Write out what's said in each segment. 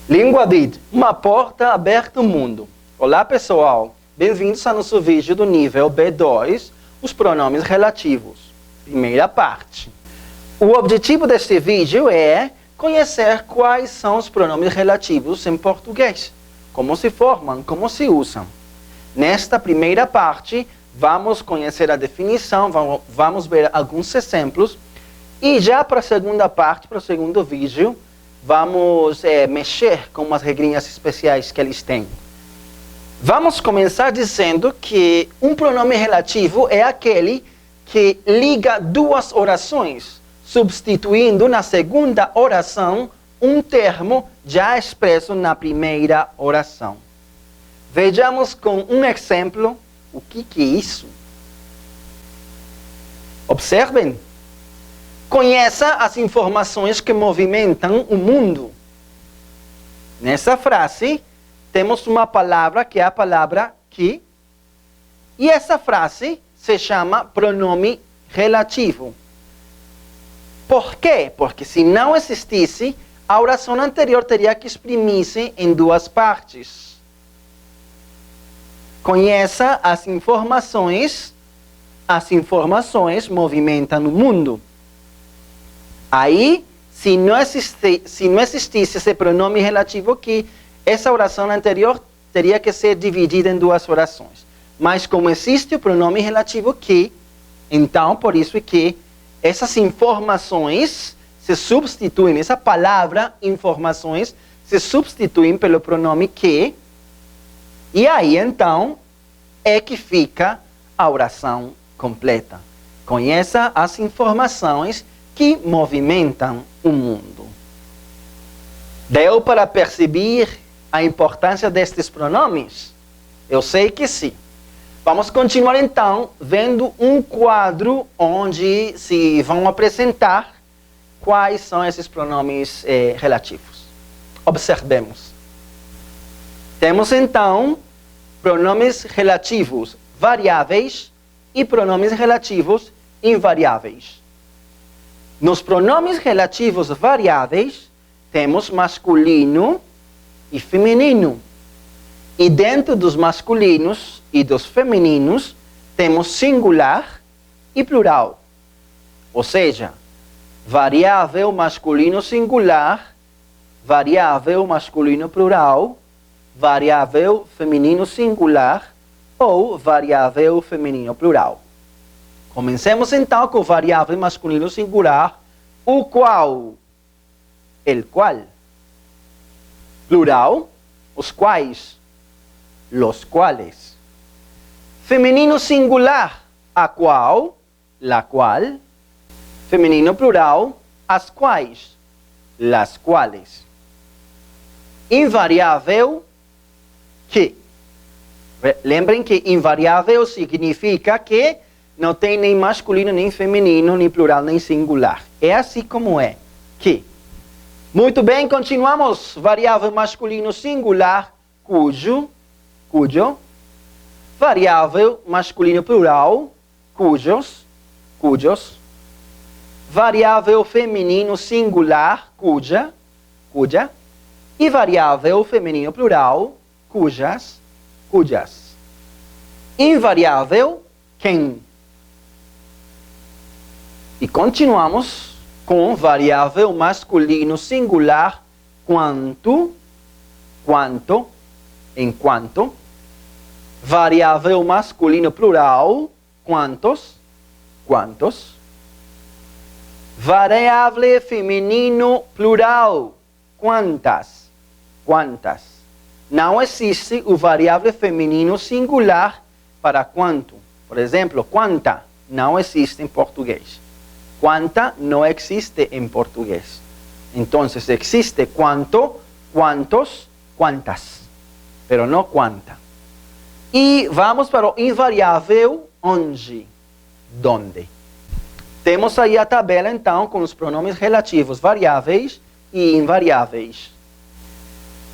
Língua DID, uma porta aberta ao mundo. Olá pessoal, bem-vindos ao nosso vídeo do nível B2, os pronomes relativos. Primeira parte. O objetivo deste vídeo é conhecer quais são os pronomes relativos em português, como se formam, como se usam. Nesta primeira parte, vamos conhecer a definição, vamos ver alguns exemplos, e já para a segunda parte, para o segundo vídeo, vamos mexer com umas regrinhas especiais que eles têm. Vamos começar dizendo que um pronome relativo é aquele que liga duas orações, substituindo na segunda oração um termo já expresso na primeira oração. Vejamos com um exemplo o que é isso. Observem. Conheça as informações que movimentam o mundo. Nessa frase, temos uma palavra que é a palavra que. E essa frase se chama pronome relativo. Por quê? Porque se não existisse, a oração anterior teria que exprimir-se em duas partes. Conheça as informações movimentam o mundo. Aí, se não existisse esse pronome relativo aqui, essa oração anterior teria que ser dividida em duas orações. Mas como existe o pronome relativo aqui, então, por isso é que essas informações se substituem, essa palavra informações se substituem pelo pronome que, e aí então é que fica a oração completa. Conheça as informações que movimentam o mundo. Deu para perceber a importância destes pronomes? Eu sei que sim. Vamos continuar então vendo um quadro onde se vão apresentar quais são esses pronomes relativos. Observemos. Temos então pronomes relativos variáveis e pronomes relativos invariáveis. Nos pronomes relativos variáveis, temos masculino e feminino. E dentro dos masculinos e dos femininos, temos singular e plural. Ou seja, variável masculino singular, variável masculino plural, variável feminino singular ou variável feminino plural. Comencemos então com o variável masculino singular, o qual, el qual. Plural, os quais, los quales. Feminino singular, a qual, la qual. Feminino plural, as quais, las quales. Invariável, que. Lembrem que invariável significa que não tem nem masculino, nem feminino, nem plural, nem singular. É assim como é. Que. Muito bem, continuamos. Variável masculino singular, cujo. Variável masculino plural, cujos. Variável feminino singular, cuja. E variável feminino plural, cujas. Invariável, quem. E continuamos com variável masculino singular, quanto, enquanto. Variável masculino plural, quantos. Variável feminino plural, quantas. Não existe o variável feminino singular para quanto. Por exemplo, quanta não existe em português. Quanta não existe em português. Então, existe quanto, quantos, quantas. Pero não quanta. E vamos para o invariável onde. Donde. Temos aí a tabela, então, com os pronomes relativos variáveis e invariáveis.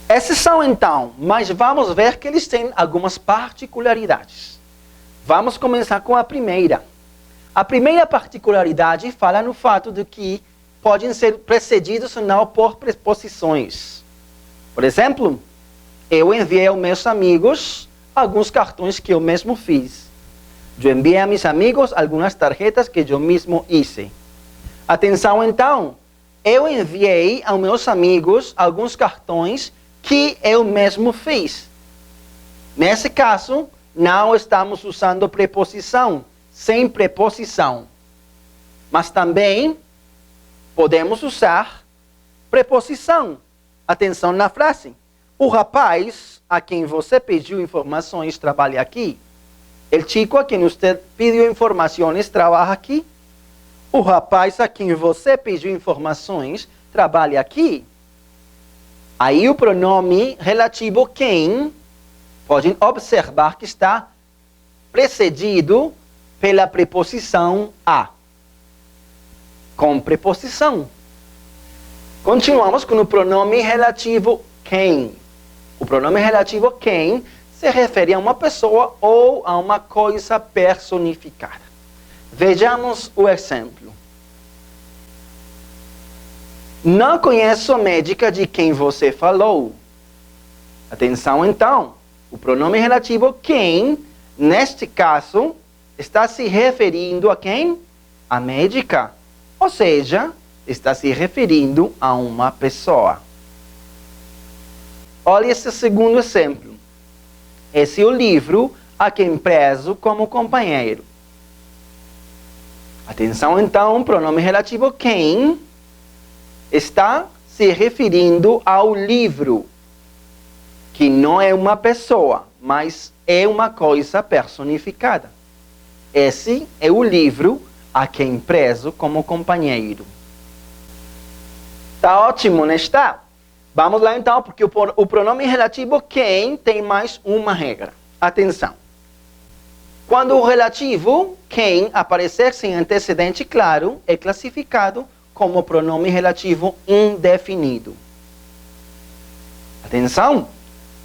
Esses são, então, mas vamos ver que eles têm algumas particularidades. Vamos começar com a primeira. A primeira particularidade fala no fato de que podem ser precedidos ou não por preposições. Por exemplo, eu enviei aos meus amigos alguns cartões que eu mesmo fiz. Eu enviei a meus amigos algumas tarjetas que eu mesmo hice. Atenção então, eu enviei aos meus amigos alguns cartões que eu mesmo fiz. Nesse caso, não estamos usando preposição, sem preposição. Mas também podemos usar preposição. Atenção na frase. O rapaz a quem você pediu informações trabalha aqui. O chico a quem você pediu informações trabalha aqui. O rapaz a quem você pediu informações trabalha aqui. Aí o pronome relativo quem, podem observar que está precedido pela preposição a. Com preposição. Continuamos com o pronome relativo quem. O pronome relativo quem se refere a uma pessoa ou a uma coisa personificada. Vejamos o exemplo. Não conheço a médica de quem você falou. Atenção então. O pronome relativo quem, neste caso, está se referindo a quem? A médica. Ou seja, está se referindo a uma pessoa. Olha esse segundo exemplo. Esse é o livro a quem prezo como companheiro. Atenção então, o pronome relativo quem está se referindo ao livro, que não é uma pessoa, mas é uma coisa personificada. Esse é o livro a quem prezo como companheiro. Tá ótimo, não está? Vamos lá então, porque o pronome relativo quem tem mais uma regra. Atenção. Quando o relativo quem aparecer sem antecedente claro, é classificado como pronome relativo indefinido. Atenção.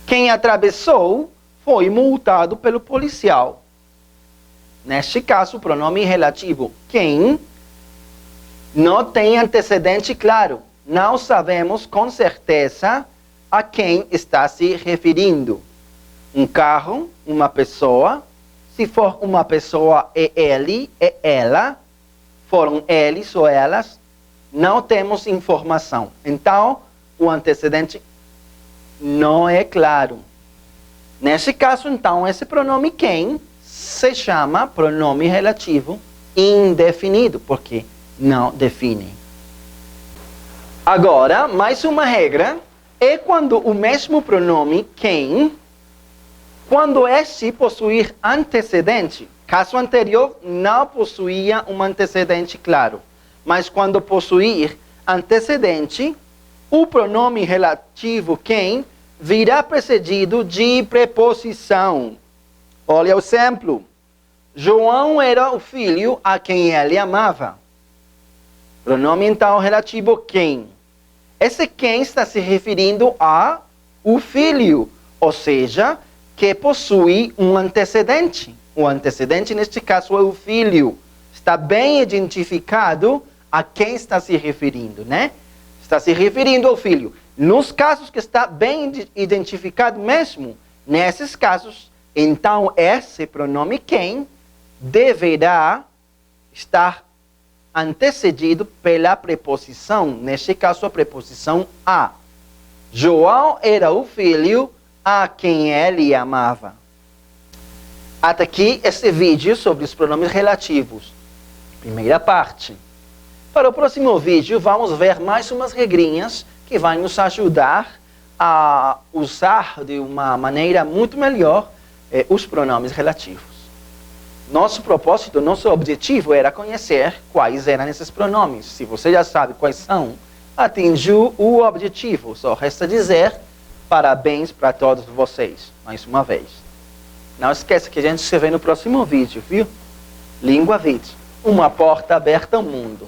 Quem atravessou foi multado pelo policial. Neste caso, o pronome relativo quem não tem antecedente claro. Não sabemos com certeza a quem está se referindo. Um carro, uma pessoa. Se for uma pessoa, é ele, é ela. Foram eles ou elas. Não temos informação. Então, o antecedente não é claro. Nesse caso, então, esse pronome quem se chama pronome relativo indefinido, porque não define. Agora, mais uma regra é quando o mesmo pronome quem, quando este possuir antecedente, caso anterior não possuía um antecedente claro, mas quando possuir antecedente, o pronome relativo quem virá precedido de preposição. Olha o exemplo. João era o filho a quem ele amava. Pronome então relativo quem. Esse quem está se referindo a o filho, ou seja, que possui um antecedente. O antecedente neste caso é o filho. Está bem identificado a quem está se referindo, né? Está se referindo ao filho. Nos casos que está bem identificado mesmo, nesses casos, então esse pronome quem deverá estar antecedido pela preposição, neste caso a preposição a. João era o filho a quem ele amava. Até aqui esse vídeo sobre os pronomes relativos. Primeira parte. Para o próximo vídeo vamos ver mais umas regrinhas que vai nos ajudar a usar de uma maneira muito melhor os pronomes relativos. Nosso propósito, nosso objetivo era conhecer quais eram esses pronomes. Se você já sabe quais são, atingiu o objetivo. Só resta dizer parabéns para todos vocês, mais uma vez. Não esqueça que a gente se vê no próximo vídeo, viu? Língua Vídeo, uma porta aberta ao mundo.